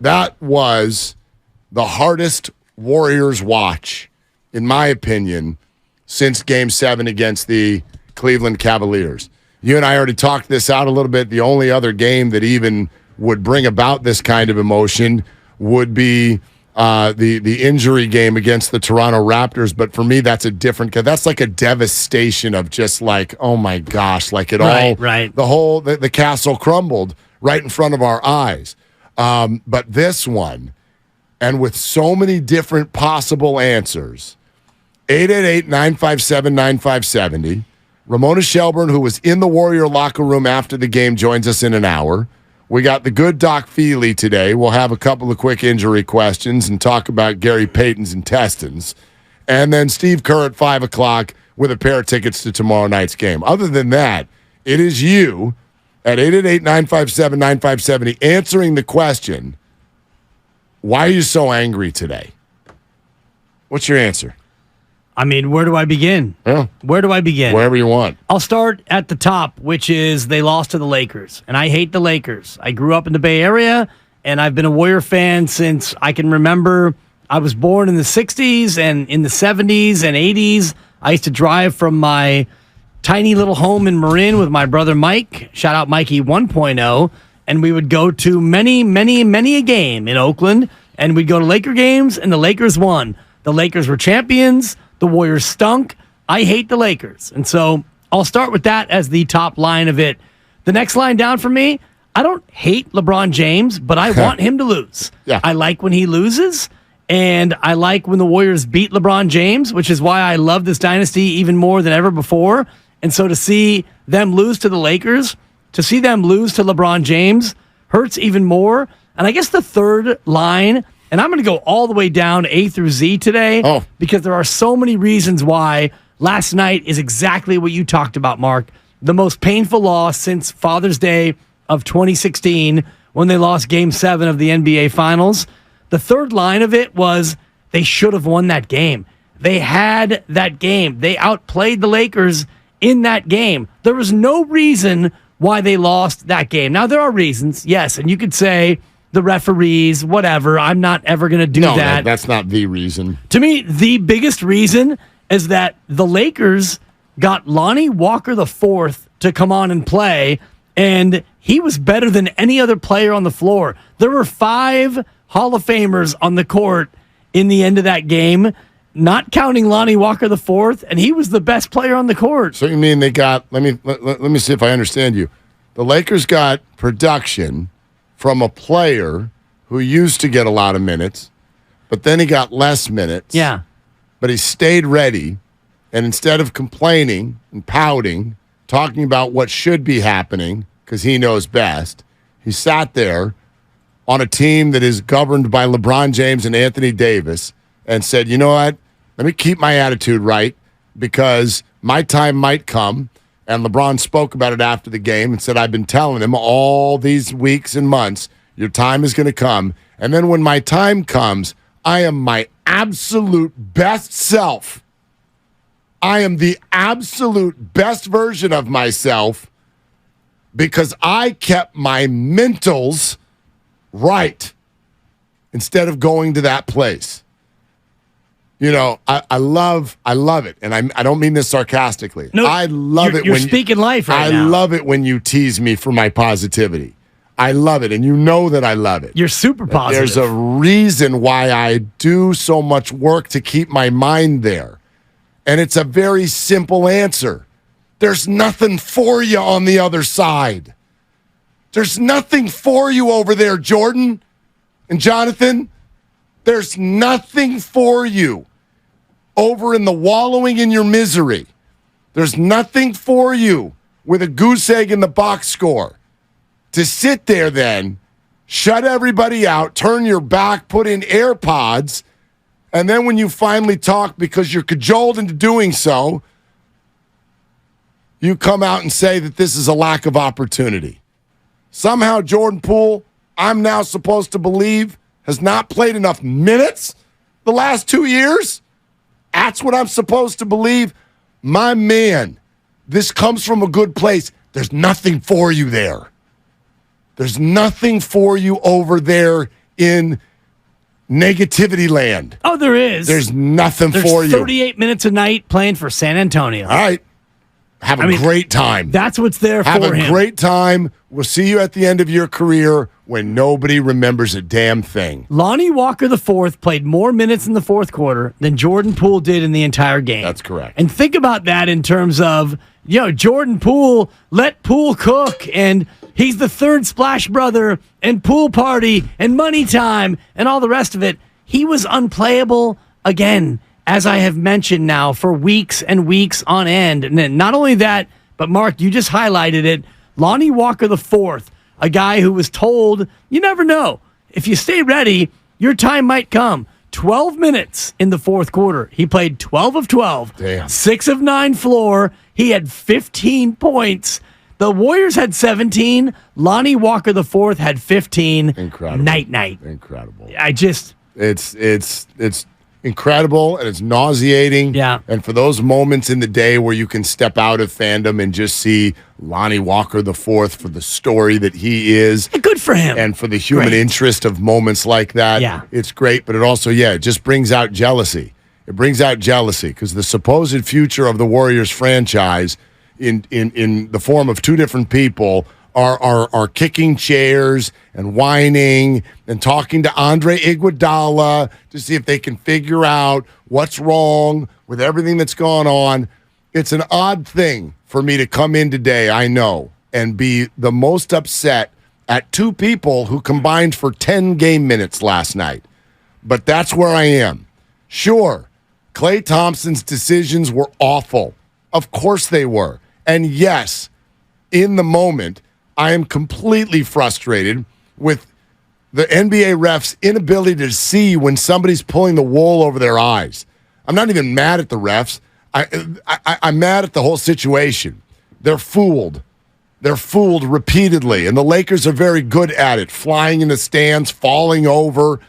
That was the hardest Warriors watch, in my opinion, since Game 7 against the Cleveland Cavaliers. You and I already talked this out a little bit. The only other game that even would bring about this kind of emotion would be the injury game against the Toronto Raptors. But for me, that's a different, that's like a devastation of just like, oh my gosh, like it the castle crumbled right in front of our eyes. But this one, and with so many different possible answers, 888-957-9570. Ramona Shelburne, who was in the Warrior locker room after the game, joins us in an hour. We got the good Doc Feely today. We'll have a couple of quick injury questions and talk about Gary Payton's intestines. And then Steve Kerr at 5 o'clock with a pair of tickets to tomorrow night's game. Other than that, it is you at 888-957-9570 answering the question, why are you so angry today? What's your answer? I mean, where do I begin? Yeah. Where do I begin? Wherever you want. I'll start at the top, which is they lost to the Lakers. And I hate the Lakers. I grew up in the Bay Area, and I've been a Warrior fan since I can remember. I was born in the 60s, and in the 70s and 80s, I used to drive from my tiny little home in Marin with my brother Mike. Shout out Mikey 1.0. And we would go to many a game in Oakland, and we'd go to Laker games, and the Lakers won. The Lakers were champions. The Warriors stunk. I hate the Lakers. And so I'll start with that as the top line of it. The next line down for me, I don't hate LeBron James, but I want him to lose. Yeah. I like when he loses, and I like when the Warriors beat LeBron James, which is why I love this dynasty even more than ever before. And so to see them lose to the Lakers, to see them lose to LeBron James hurts even more. And I guess the third line, and I'm going to go all the way down A through Z today because there are so many reasons why last night is exactly what you talked about, Mark. The most painful loss since Father's Day of 2016 when they lost Game 7 of the NBA Finals. The third line of it was they should have won that game. They had that game. They outplayed the Lakers in that game. There was no reason why they lost that game. Now, there are reasons, yes, and you could say the referees, whatever. I'm not ever going to do that. No, that's not the reason. To me, the biggest reason is that the Lakers got Lonnie Walker IV to come on and play, and he was better than any other player on the floor. There were 5 Hall of Famers on the court in the end of that game, not counting Lonnie Walker IV, and he was the best player on the court. So you mean they got, let me see if I understand you. The Lakers got production from a player who used to get a lot of minutes, but then he got less minutes. Yeah. But he stayed ready, and instead of complaining and pouting, talking about what should be happening, because he knows best, he sat there on a team that is governed by LeBron James and Anthony Davis and said, you know what, let me keep my attitude right because my time might come. And LeBron spoke about it after the game and said, I've been telling him all these weeks and months, your time is going to come. And then when my time comes, I am my absolute best self. I am the absolute best version of myself because I kept my mentals right instead of going to that place. You know, I love it, and I don't mean this sarcastically. No, I love it. You're speaking life right now. I love it when you tease me for my positivity. I love it, and you know that I love it. You're super positive. There's a reason why I do so much work to keep my mind there, and it's a very simple answer. There's nothing for you on the other side. There's nothing for you over there, Jordan and Jonathan. There's nothing for you over in the wallowing in your misery. There's nothing for you with a goose egg in the box score. To sit there then, shut everybody out, turn your back, put in AirPods, and then when you finally talk because you're cajoled into doing so, you come out and say that this is a lack of opportunity. Somehow Jordan Poole, I'm now supposed to believe, has not played enough minutes the last 2 years? That's what I'm supposed to believe? My man, this comes from a good place. There's nothing for you there. There's nothing for you over there in negativity land. Oh, there is. There's nothing for you. 38 minutes a night playing for San Antonio. All right. Have a great time. That's what's there for him. Have a great time. We'll see you at the end of your career when nobody remembers a damn thing. Lonnie Walker IV played more minutes in the fourth quarter than Jordan Poole did in the entire game. That's correct. And think about that in terms of, Jordan Poole, let Poole cook, and he's the third Splash Brother, and Pool Party, and Money Time, and all the rest of it. He was unplayable again, as I have mentioned now, for weeks and weeks on end. And then not only that, but Mark, you just highlighted it. Lonnie Walker IV, a guy who was told, you never know. If you stay ready, your time might come. 12 minutes in the fourth quarter. He played 12 of 12. Damn. 6 of 9 floor. He had 15 points. The Warriors had 17. Lonnie Walker IV had 15. Incredible. Night. Incredible. It's incredible, and it's nauseating. Yeah. And for those moments in the day where you can step out of fandom and just see Lonnie Walker IV for the story that he is. good for him. And for the human interest of moments like that. Yeah. It's great, but it also, it just brings out jealousy. It brings out jealousy because the supposed future of the Warriors franchise in the form of two different people are kicking chairs and whining and talking to Andre Iguodala to see if they can figure out what's wrong with everything that's gone on. It's an odd thing for me to come in today, I know, and be the most upset at two people who combined for 10 game minutes last night. But that's where I am. Sure, Klay Thompson's decisions were awful. Of course they were. And yes, in the moment, I am completely frustrated with the NBA refs' inability to see when somebody's pulling the wool over their eyes. I'm not even mad at the refs. I'm mad at the whole situation. They're fooled. They're fooled repeatedly, and the Lakers are very good at it, flying in the stands, falling over.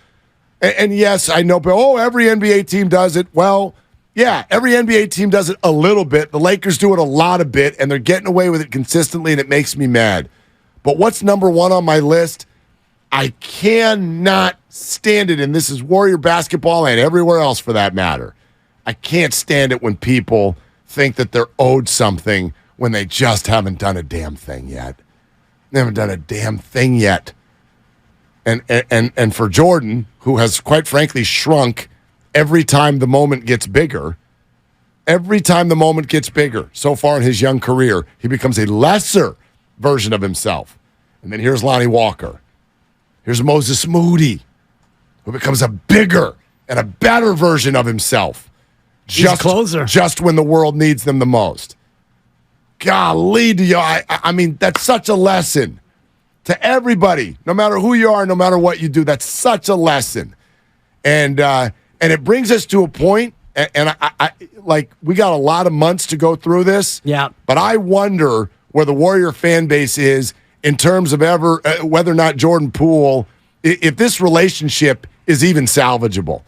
And yes, I know, but every NBA team does it. Well, yeah, every NBA team does it a little bit. The Lakers do it a lot of bit, and they're getting away with it consistently, and it makes me mad. But what's number one on my list? I cannot stand it, and this is Warrior basketball and everywhere else for that matter. I can't stand it when people think that they're owed something when they just haven't done a damn thing yet. They haven't done a damn thing yet. And for Jordan, who has quite frankly shrunk every time the moment gets bigger, so far in his young career, he becomes a lesser version of himself. And then here's Lonnie Walker. Here's Moses Moody, who becomes a bigger and a better version of himself. He's closer. Just when the world needs them the most. Golly, I mean, that's such a lesson to everybody, no matter who you are, no matter what you do. That's such a lesson. And it brings us to a point, and I like, we got a lot of months to go through this. Yeah. But I wonder where the Warrior fan base is in terms of whether or not Jordan Poole, if this relationship is even salvageable.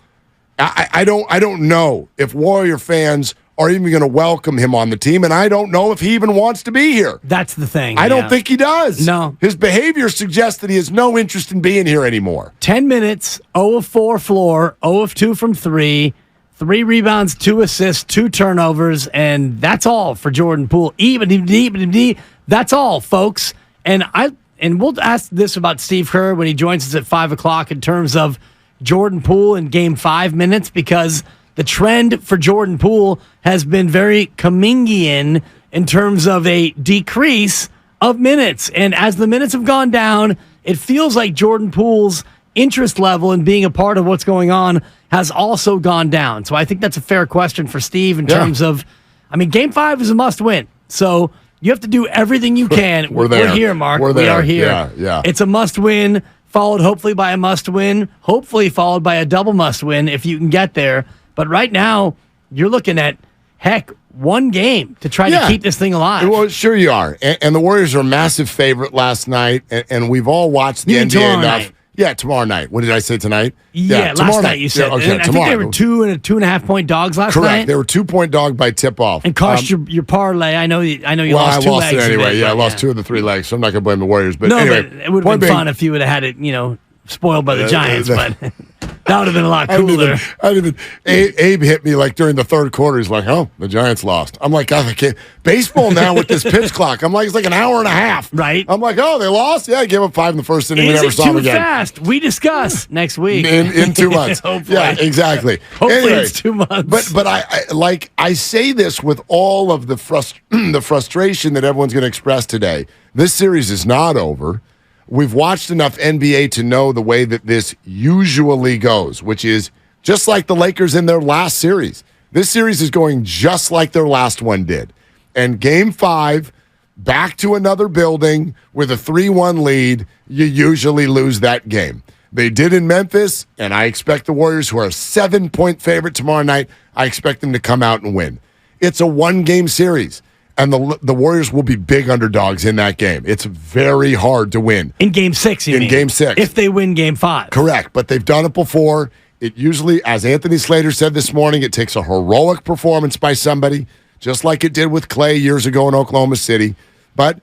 I don't know if Warrior fans are even going to welcome him on the team, and I don't know if he even wants to be here. That's the thing. I don't think he does. No. His behavior suggests that he has no interest in being here anymore. 10 minutes, 0 of 4 floor, 0 of 2 from 3, 3 rebounds, 2 assists, 2 turnovers, and that's all for Jordan Poole. That's all, folks. And we'll ask this about Steve Kerr when he joins us at 5 o'clock in terms of Jordan Poole in game 5 minutes, because the trend for Jordan Poole has been very Kumingian in terms of a decrease of minutes. And as the minutes have gone down, it feels like Jordan Poole's interest level in being a part of what's going on has also gone down. So I think that's a fair question for Steve in terms of, I mean, game 5 is a must win. So you have to do everything you can. We're there. We're here, Mark. We're there. We are here. Yeah. It's a must win, followed hopefully by a must win, hopefully followed by a double must win if you can get there. But right now, you're looking at, one game to try to keep this thing alive. Well, sure you are. And the Warriors are a massive favorite last night, and we've all watched the NBA enough. Night. Yeah, tomorrow night. What did I say tonight? Yeah, last night you said. Yeah, okay, I think they were 2 and a 2.5 point dogs last night. Correct. They were 2-point dog by tip-off. And cost your parlay. I know you lost 2 legs. I lost it anyway. I lost 2 of the 3 legs, so I'm not going to blame the Warriors. But anyway, but it would have been fun if you would have had it, spoiled by the Giants, but that would have been a lot cooler. Abe hit me like during the third quarter. He's like, "Oh, the Giants lost." I'm like, "God, I can't." Baseball now with this pitch clock. I'm like, it's like an hour and a half. Right. I'm like, "Oh, they lost." Yeah, I gave up 5 in the first inning. We never saw them again. Fast? We discuss next week in 2 months. Yeah, exactly. Hopefully anyway, it's 2 months. But I say this with all of the frustration that everyone's going to express today. This series is not over. We've watched enough NBA to know the way that this usually goes, which is just like the Lakers in their last series. This series is going just like their last one did. And Game 5, back to another building with a 3-1 lead, you usually lose that game. They did in Memphis, and I expect the Warriors, who are a 7-point favorite tomorrow night, I expect them to come out and win. It's a one-game series. And the Warriors will be big underdogs in that game. It's very hard to win. In Game 6, you mean? In Game 6. If they win Game 5. Correct, but they've done it before. It usually, as Anthony Slater said this morning, it takes a heroic performance by somebody, just like it did with Clay years ago in Oklahoma City. But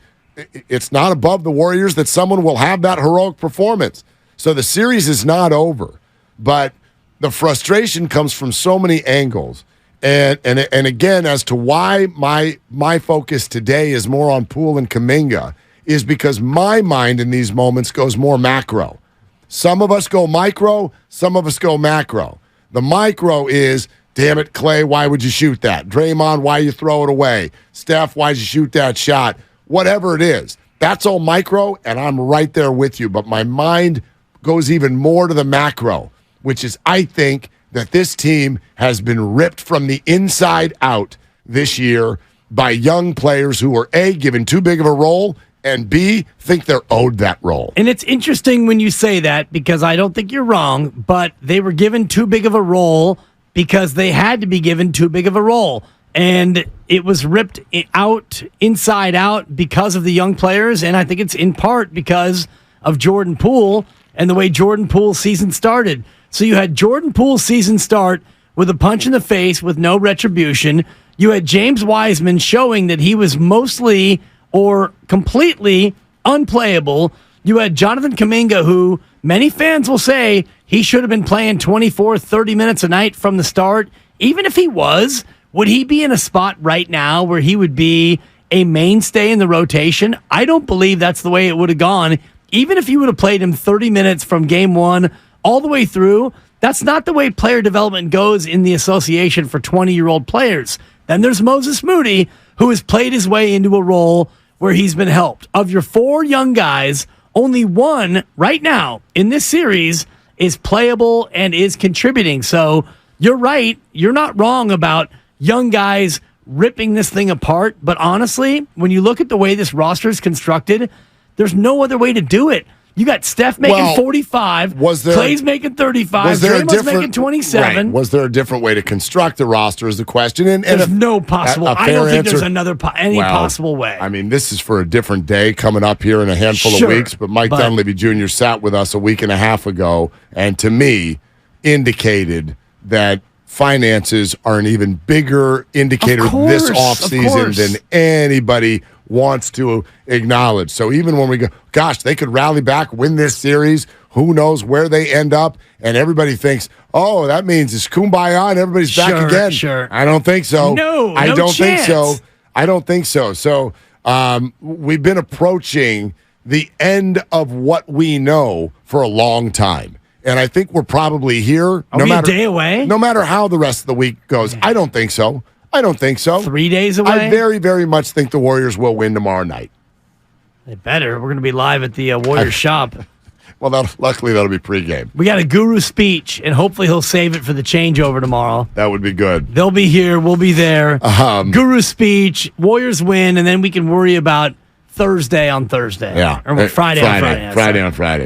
it's not above the Warriors that someone will have that heroic performance. So the series is not over. But the frustration comes from so many angles. And again, as to why my focus today is more on Poole and Kuminga is because my mind in these moments goes more macro. Some of us go micro, some of us go macro. The micro is, damn it, Clay, why would you shoot that? Draymond, why you throw it away? Steph, why'd you shoot that shot? Whatever it is. That's all micro, and I'm right there with you. But my mind goes even more to the macro, which is, I think, that this team has been ripped from the inside out this year by young players who were, A, given too big of a role, and B, think they're owed that role. And it's interesting when you say that, because I don't think you're wrong, but they were given too big of a role because they had to be given too big of a role. And it was ripped out, inside out, because of the young players, and I think it's in part because of Jordan Poole and the way Jordan Poole's season started. So you had Jordan Poole's season start with a punch in the face with no retribution. You had James Wiseman showing that he was mostly or completely unplayable. You had Jonathan Kuminga, who many fans will say he should have been playing 24, 30 minutes a night from the start. Even if he was, would he be in a spot right now where he would be a mainstay in the rotation? I don't believe that's the way it would have gone. Even if you would have played him 30 minutes from game 1 all the way through, that's not the way player development goes in the association for 20-year-old players. Then there's Moses Moody, who has played his way into a role where he's been helped. Of your 4 young guys, only one right now in this series is playable and is contributing. So you're right. You're not wrong about young guys ripping this thing apart. But honestly, when you look at the way this roster is constructed, there's no other way to do it. You got Steph making 45, Clay's making 35, Draymond's making 27. Right. Was there a different way to construct the roster is the question. And there's no possible. I don't think there's any possible way. I mean, this is for a different day coming up here in a handful of weeks. But Mike Dunleavy Jr. sat with us a week and a half ago and, to me, indicated that finances are an even bigger indicator this offseason than anybody wants to acknowledge. So even when we go, gosh, they could rally back, win this series, who knows where they end up, and everybody thinks, oh, that means it's kumbaya and everybody's back again. Sure. I don't think so. I don't think so. I don't think so. So we've been approaching the end of what we know for a long time. And I think we're probably here. Are we a day away? No matter how the rest of the week goes. I don't think so. 3 days away? I very, very much think the Warriors will win tomorrow night. They better. We're going to be live at the Warriors shop. Well, luckily that'll be pregame. We got a guru speech, and hopefully he'll save it for the changeover tomorrow. That would be good. They'll be here. We'll be there. Guru speech, Warriors win, and then we can worry about Thursday on Thursday. Yeah. Or Friday on Friday. Friday on Friday.